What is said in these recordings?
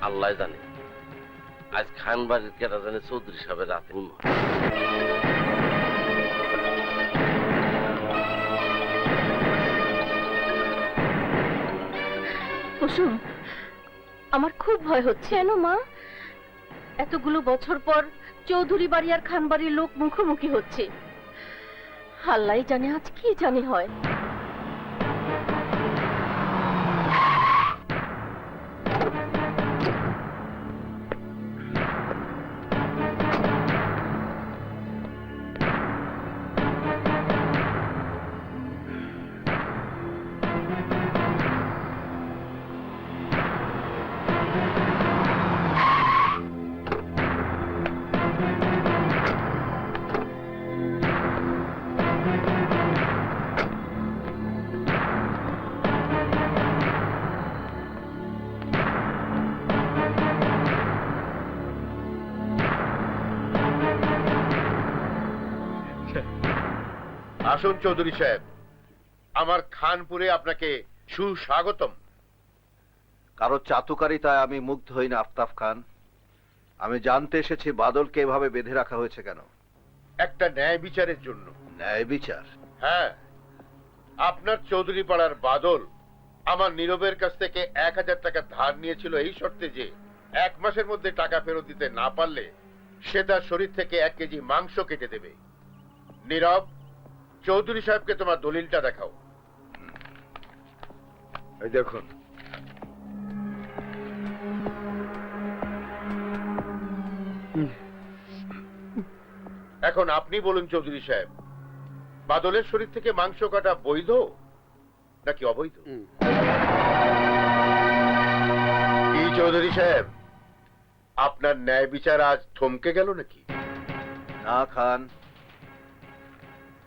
আল্লাহ জানে আজ খান বাড়ির কেটা জানে চৌধুরী সাহেবের রাতে কুসুম, আমার খুব ভয় হচ্ছে। কেন মা? এতগুলো বছর পর চৌধুরী বাড়ি আর খান বাড়ির লোক মুখোমুখি হচ্ছে। আল্লাহ জানে আজ কি জানি হয়। আসুন চৌধুরী সাহেব, আমার খানপুরে আপনাকে সুস্বাগতম। কারো চাতুকারিতায় আমি মুগ্ধ হই না আফতাব খান। আমি জানতে এসেছি বাদলকে এভাবে বেঁধে রাখা হয়েছে কেন? একটা ন্যায় বিচারের জন্য। ন্যায় বিচার? হ্যাঁ, আপনার চৌধুরী পাড়ার বাদল আমার নীরবের কাছ থেকে 1000 টাকা ধার নিয়েছিল এই শর্তে যে 1 মাসের মধ্যে টাকা ফেরত দিতে না পারলে সে তার শরীর থেকে 1 কেজি মাংস কেটে দেবে। নীরব, চৌধুরী সাহেবকে তোমার দলিলটা দেখাও। এই দেখুন। এখন আপনি বলুন চৌধুরী সাহেব, বাদলের শরীর থেকে মাংস কাটা বৈধ নাকি অবৈধ? কি চৌধুরী সাহেব, আপনার ন্যায় বিচার আজ থমকে গেল নাকি? না খান,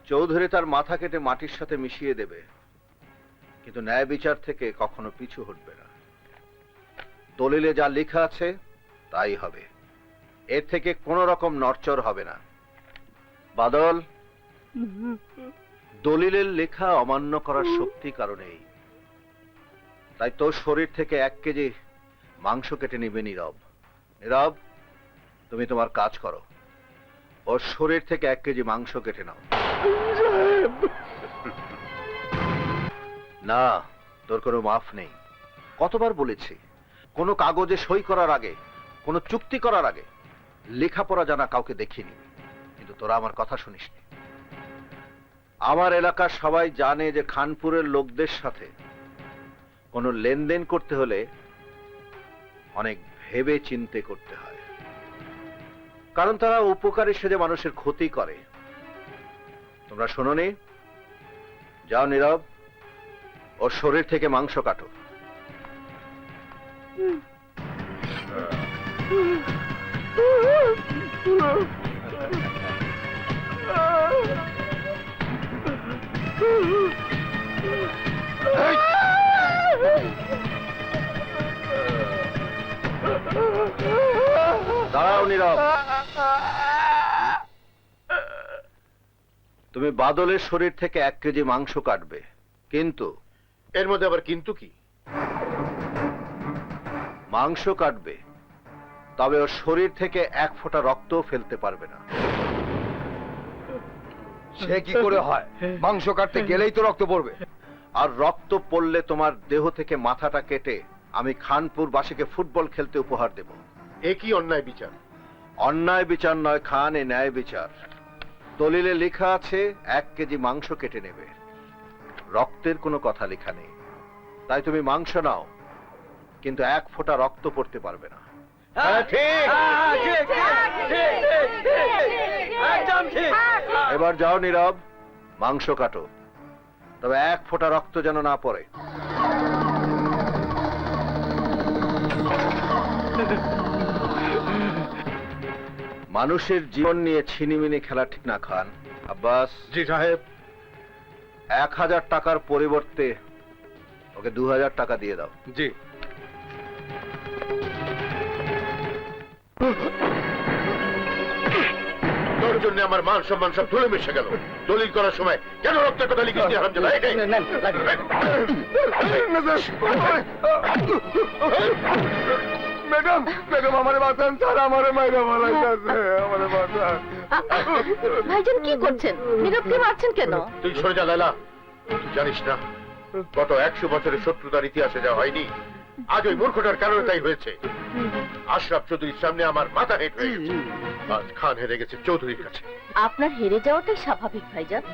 চৌধুরী তার মাথা কেটে মাটির সাথে মিশিয়ে দেবে, কিন্তু ন্যায় বিচার থেকে কখনো পিছু হটবে না। দলিলে যা লেখা আছে তাই হবে, এর থেকে কোনো রকম নড়চড় হবে না। বাদল, দলিলের লেখা অমান্য করার শক্তি কারণেই, তাই তোর শরীর থেকে 1 কেজি মাংস কেটে নিবে নীরব। নীরব, তুমি তোমার কাজ করো, ওর শরীর থেকে 1 কেজি মাংস কেটে নাও। না, তোর কোনো মাফ নেই। কতবার বলেছি, কোনো কাগজে সই করার আগে, কোনো চুক্তি করার আগে লেখাপড়া জানা কাউকে দেখিনি, কিন্তু তোরা আমার কথা শুনিসনি। আমার এলাকার সবাই জানে যে খানপুরের লোকদের সাথে কোনো লেনদেন করতে হলে অনেক ভেবে চিন্তে করতে হয়, কারণ তারা উপকারী সেজে মানুষের ক্ষতি করে। তোমরা শোনোনি? যাও নীরব, ওর শরীর থেকে মাংস কাটো। দাঁড়াও নীরব, তুমি বাদলের শরীর থেকে 1 কেজি মাংস কাটবে, কিন্তু এর মধ্যে আবার কিন্তু কি? মাংস কাটবে, তবে ওর শরীর থেকে 1 ফোঁটা রক্তও ফেলতে পারবে না। সে কি করে হয়? মাংস কাটতে গেলেই তো রক্ত পড়বে। আর রক্ত পড়লে তোমার দেহ থেকে মাথাটা কেটে আমি খানপুরবাসীকে ফুটবল খেলতে উপহার দেব। এ কি অন্যায় বিচার? অন্যায় বিচার নয় খান, এ ন্যায় বিচার। দলিলে লেখা আছে 1 কেজি মাংস কেটে নেবে, রক্তের কোনো কথা লেখা নেই। তাই তুমি মাংস নাও, কিন্তু 1 ফোঁটা রক্ত পড়তে পারবে না। এবার যাও নীরব, মাংস কাটো, তবে 1 ফোঁটা রক্ত যেন না পড়ে। মানুষের জীবন নিয়ে ছিনিমিনি খেলা ঠিক না খান। আব্বাস। জি সাহেব। 1000 টাকার পরিবর্তে ওকে 2000 টাকা দিয়ে দাও। জি। ধরুন। তোর জন্য আমার মান সম্মান সব ধুলে মিশে গেল। দলিল করার সময় কেন রক্তের কথা লিখিস নি হারামজাদা? এই, এই। ম্যাডাম ম্যাডাম আমারে বাঁচান স্যার, আমারে মাইরা ফেলাইতাছে, আমারে বাঁচান। ভাইজান কি করছেন? নীরবকে মারছেন কেন? তুই সরে যা লালা। তুই জানিস না গত 100 বছরের শত্রুতার ইতিহাসে যা হয়নি, আজ ওই মূর্খটার কারণে তাই হয়েছে। আশরাফ চৌধুরীর সামনে আমার মাথা হেঁট হয়ে গেছে। আজ খান হেরে গেছে চৌধুরীর কাছে। আপনার হেরে যাওয়াটাই স্বাভাবিক ভাইজান।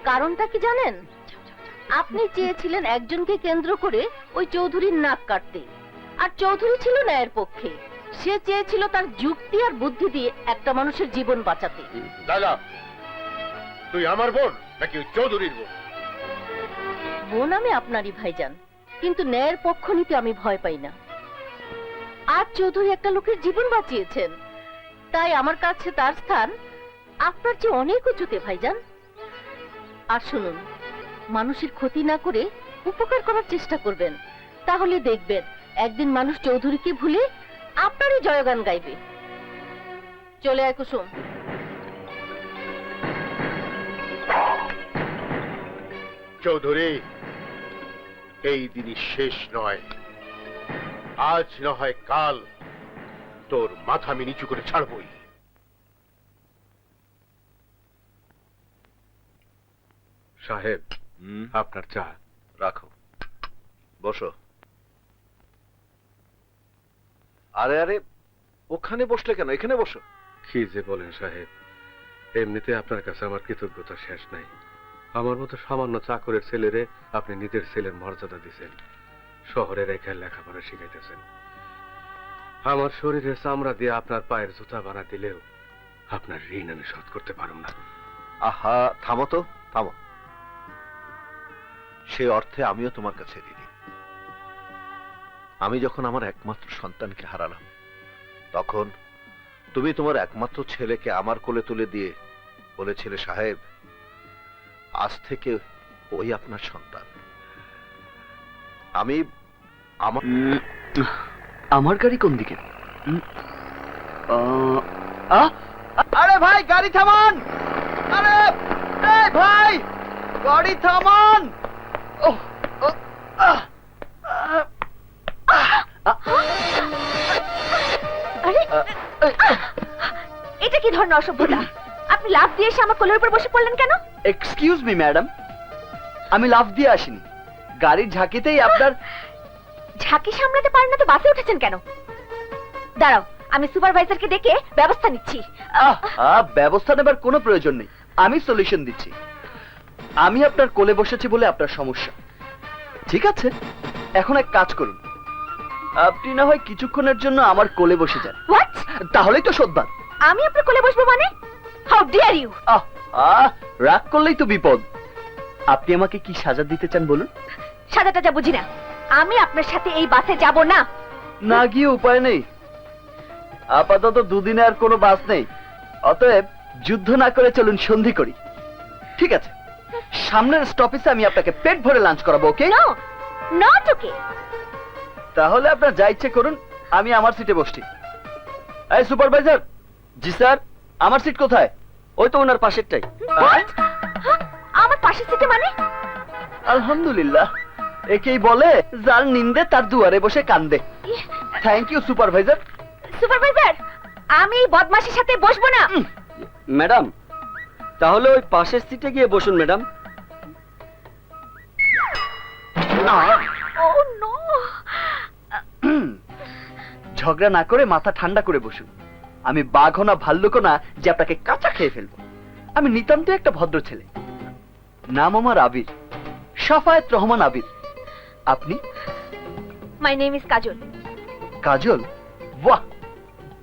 কারণটা কি জানেন? আপনি চেয়েছিলেন একজনকে কেন্দ্র করে ওই চৌধুরীর নাক কাটতে, আর চৌধুরী ছিল ন্যায়ের পক্ষে। সে চেয়েছিল তার যুক্তি আর বুদ্ধি দিয়ে একটা মানুষের জীবন বাঁচাতে। লালা, তুই আমার বোন নাকি ওই চৌধুরীর বোন? বোন আমি আপনারই ভাইজান, কিন্তু ন্যায়ের পক্ষ নিতে আমি ভয় পাই না। আজ চৌধুরী একটা লোকের জীবন বাঁচিয়েছেন, তাই আমার কাছে তার স্থান আপনার চেয়ে অনেক উঁচুতে ভাইজান। আর শুনুন, মানুষের ক্ষতি না করে উপকার করার চেষ্টা করবেন, তাহলে দেখবেন একদিন মানুষ চৌধুরীকে ভুলে আপনারই জয়গান গাইবে। চলে আয় কুসুম। চৌধুরী, এই দিনই শেষ নয়। আজ না হয় কাল তোর মাথা আমি নিচু করে ছাড়বই। সাহেব, আপনার চা। রাখো, বসো। আরে আরে, ওখানে বসলে কেন? এখানে বসো। কি যে বলেন সাহেব, এমনিতে আপনার কাছে আমার কৃতজ্ঞতা শেষ নাই। আমার মতো সামান্য চাকরের ছেলেরে আপনি নিজের ছেলের মর্যাদা দিচ্ছেন, শহরে রেখে লেখাপড়া শিখাইতেছেন। আমার শরীরের চামড়া দিয়ে আপনার পায়ের জুতা বানা দিলেও আপনার ঋণ আমি শোধ করতে পারব না। আহা, থামো তো, থামো। সে অর্থে আমিও তোমার কাছে ঋণী। আমি যখন আমার একমাত্র সন্তানকে হারালাম, তখন তুমি তোমার একমাত্র ছেলেকে আমার কোলে তুলে দিয়ে বলেছিলে, সাহেব, আজ থেকে ওই আপনার সন্তান। আমি আমার গাড়ি কোন দিকে? আরে ভাই, গাড়ি থামান! আরে এই ভাই, গাড়ি থামান! আরে এটা কি ধরনের অসভ্যতা? আপনি লাফ দিয়ে এসে আমার কোলের উপর বসে পড়লেন কেন? এক্সকিউজ মি ম্যাডাম, আমি লাফ দিয়ে আসিনি, গাড়ির ঝাঁকিতেই আপনার। ঝাঁকি সামলাতে পারেন না তো বাসে উঠেছেন কেন? দাঁড়াও, আমি সুপারভাইজারকে ডেকে ব্যবস্থা নিচ্ছি। ব্যবস্থা নেবার কোনো প্রয়োজন নেই, আমি সলিউশন দিচ্ছি। আমি আপনার কোলে বসেছি বলে আপনার সমস্যা। ঠিক আছে, এখন এক কাজ করুন, আপনি না হয় কিছুক্ষণের জন্য আমার কোলে বসে যান। হোয়াট? তাহলেই তো শোধবাদ। আমি আপনার কোলে বসবো মানে? How dare you! রাগ করলেই তো বিপদ। আপনি আমাকে কি সাজা দিতে চান বলুন? সাদাটা যা বুঝি না। আমি আপনার সাথে এই বাসে যাব না। না গিয়ে উপায় নেই, আপাতত দুদিনে আর কোনো বাস নেই, অতএব যুদ্ধ না করে চলুন সন্ধি করি। ঠিক আছে, সামনের স্টপেজে আমি আপনাকে পেট ভরে লাঞ্চ করাবো। ওকে? No, not okay. তাহলে আপনার যা ইচ্ছে করুন, আমি আমার সিটে বসছি। এই সুপারভাইজার। জি স্যার। আমার সিট কোথায়? ওই তো ওনার পাশেরটাই। আমার পাশের সিটে মানে? আলহামদুলিল্লাহ, একেই বলে যার নিন্দে তার দুয়ারে বসে কান্দে। Thank you supervisor. সুপারভাইজার, আমি এই বদমাশের সাথে বসবো না। ম্যাডাম, তাহলে ওই পাশের সিটে গিয়ে বসুন ম্যাডাম। ও নো! ঝগড়া না করে মাথা ঠান্ডা করে বসুন। আমি বাঘ না ভাল্লুক না যে আপনাকে কাঁচা খেয়ে ফেলবো। আমি নিতান্ত একটা ভদ্র ছেলে। নাম আমার আবির, সাফায়েত রহমান আবির। আপনি? মাই নেম ইজ কাজল। কাজল? বাহ,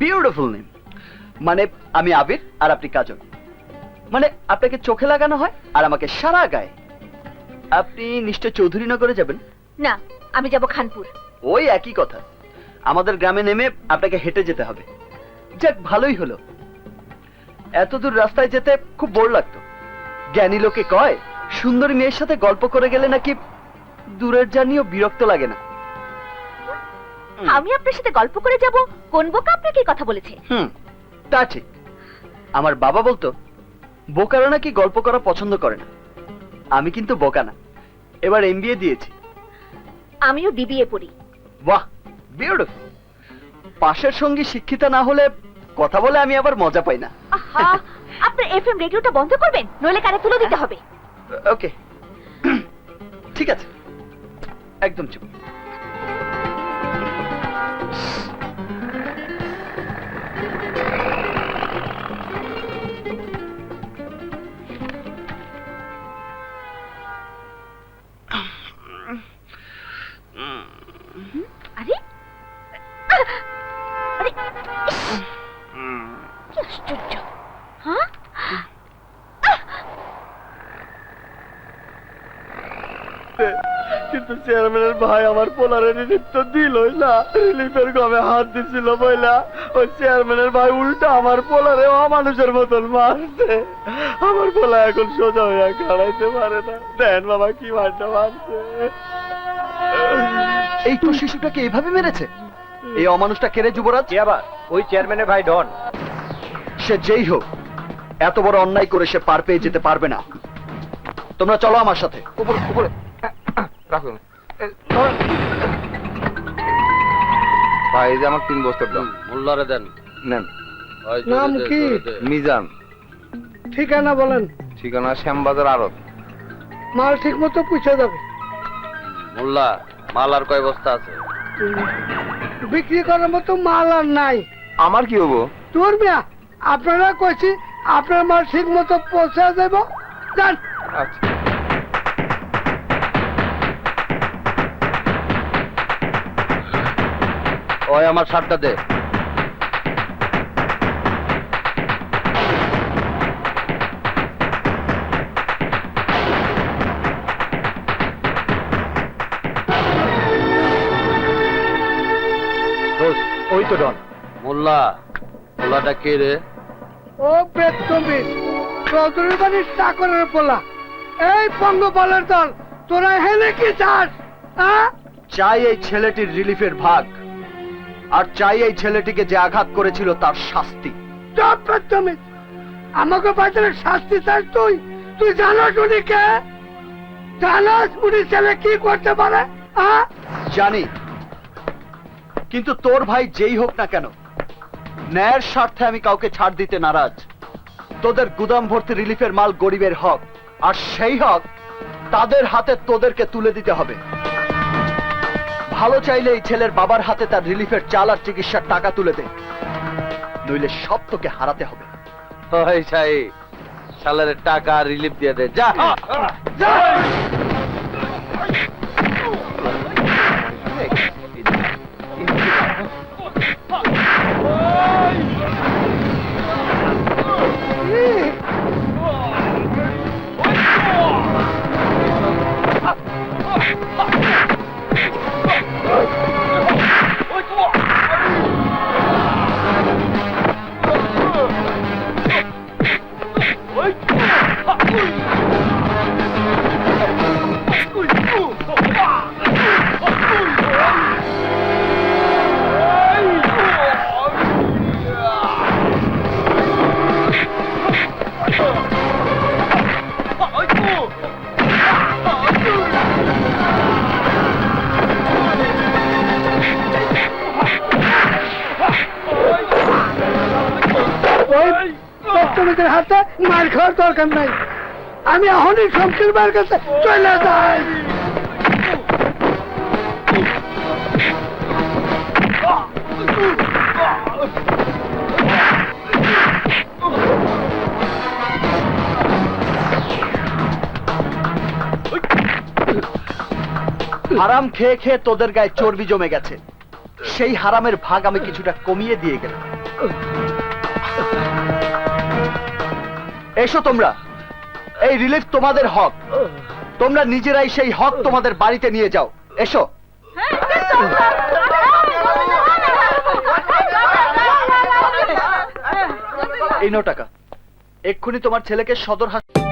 বিউটিফুল নেম। মানে আমি আবির আর আপনি কাজল। মানে আপনাকে চোখে লাগানো হয় আর আমাকে সারা গায়ে। আপনি নিশ্চয় চৌধুরীনগরে যাবেন? না, আমি যাব খানপুর। ওই একই কথা, আমাদের গ্রামে নেমে আপনাকে হেঁটে যেতে হবে। যাক, ভালোই হলো। এত দূর রাস্তায় যেতে খুব বোর লাগতো। জ্ঞানী লোকে কয়, সুন্দরী মেয়ের সাথে গল্প করে গেলে নাকি দূরের জার্নিও বিরক্ত লাগে না। আমি আপনার সাথে গল্প করে যাব? কোন বোকা আপনাকে এই কথা বলেছে? তা ঠিক। আমার বাবা বলতো, বোকারা নাকি গল্প করা পছন্দ করে না। আমি কিন্তু বোকা না, এবার এমবিএ দিয়েছি। আমিও বিবিএ পড়ি। বাহ, বিউটিফুল। পাশের সঙ্গী শিক্ষিতা না হলে কথা বলে আমি আবার মজা পাই না। আহা, আপনি এফএম রেডিওটা বন্ধ করবেন, নইলে কানে তুলে দিতে হবে। ওকে, ঠিক আছে, একদম চুপ। আরে আরে, কি আশ্চর্য! হ্যাঁ, কিন্তু চেয়ারম্যানের ভাই আমার পোলারে রিলিফ তো দিলই না। রিলিফের গমে হাত দিছিল বইলা ওই চেয়ারম্যানের ভাই উল্টা আমার পোলারে অমানুষের মতন মারছে। আমার পোলা এখন সোজা হইয়া খাড়াইতে পারে না। দেন বাবা কি মারটা মারছে। এই তো শিশুটাকে এইভাবে মেরেছে? এই অমানুষটা কেড়ে যুবরাজ? আবার ওই চেয়ারম্যানের ভাই ডন। সে যেই হোক, এত বড় অন্যায় করে সে পার পেয়ে যেতে পারবে না। তোমরা চলো আমার সাথে। উপরে উপরে রাখুন ভাই, এই যে আমার 3 বছর দাম। মোল্লারে দেন। নেন। ওই যে নাম দে, কি? দে, দে। মিজান। ঠিকানা বলেন, ঠিকানা শ্যামবাজার আড়ত। মাল ঠিক মতো পুষে যাবে। মোল্লা, মাল আর কয় বস্তা আছে? বিক্রি করার মতো মাল আর নাই। আমার কি হবো? তোর মিয়া, আপনারা কইছি আপনার মাল ঠিক মতো পৌঁছা দেব। যান। আচ্ছা, ওই আমার শার্টটা দে। ওই তো ডন। মোল্লা, মোল্লাটা কে রে? ও বেতমি, চৌধুরী বাড়ির চাকরের পোলা। এই পঙ্গপালের দল, তোরা হেলে কি চাস? হ্যাঁ, চাই এই ছেলেটির রিলিফের ভাগ, আর চাই এই ছেলেটিকে যে আঘাত করেছিল তার শাস্তি। চপ বেতমি, আমাকে বাজারে শাস্তি চাস তুই? তুই জানাস উনি কে? জানাস উনি ছেলে কি করতে পারে? হ্যাঁ, জানি, কিন্তু তোর ভাই যেই হোক না কেন, ন্যায়ের স্বার্থে আমি কাউকে ছাড় দিতে নারাজ। তোদের গুদাম ভর্তি রিলিফের মাল গরিবের হক, আর সেই হক তাদের হাতে তোদেরকে তুলে দিতে হবে। ভালো চাইলে এই ছেলের বাবার হাতে তার রিলিফের চাল আর চিকিৎসার টাকা তুলে দে, নইলে সব তোকে হারাতে হবে। ওই সাই, শালারে টাকা রিলিফ দিয়ে দে, যা। ওই বেতমিদের হাতে মার খাওয়ার দরকার নাই। আমি এখনই শমশের ভাইয়ের কাছে চলে যাই। হারাম খেয়ে খেয়ে তোদের গায়ে চর্বি জমে গেছে, সেই হারামের ভাগ আমি কিছুটা কমিয়ে দিয়ে গেলাম। এসো তোমরা, এই রিলিফ তোমাদের হক, তোমরা নিজেরাই সেই হক তোমাদের বাড়িতে নিয়ে যাও। এসো। এই নাও টাকা, এক্ষুনি তোমার ছেলেকে সদর হাসপাতাল